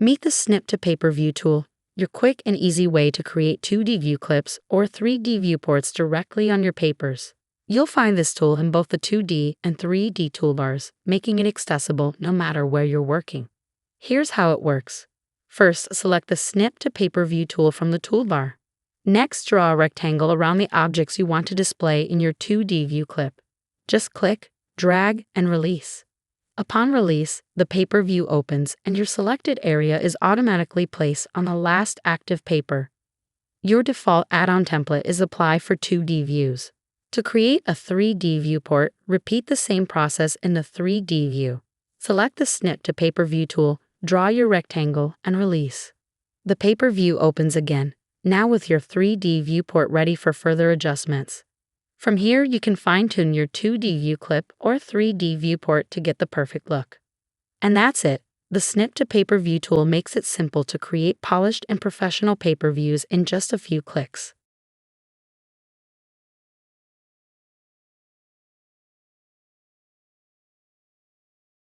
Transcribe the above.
Meet the Snip to Paper View tool, your quick and easy way to create 2D view clips or 3D viewports directly on your papers. You'll find this tool in both the 2D and 3D toolbars, making it accessible no matter where you're working. Here's how it works. First, select the Snip to Paper View tool from the toolbar. Next, draw a rectangle around the objects you want to display in your 2D view clip. Just click, drag, and release. Upon release, the paper view opens and your selected area is automatically placed on the last active paper. Your default add-on template is applied for 2D views. To create a 3D viewport, repeat the same process in the 3D view. Select the Snip to Paper View tool, draw your rectangle, and release. The paper view opens again, now with your 3D viewport ready for further adjustments. From here, you can fine-tune your 2D view clip or 3D viewport to get the perfect look. And that's it. The Snip to Paper View tool makes it simple to create polished and professional paper views in just a few clicks.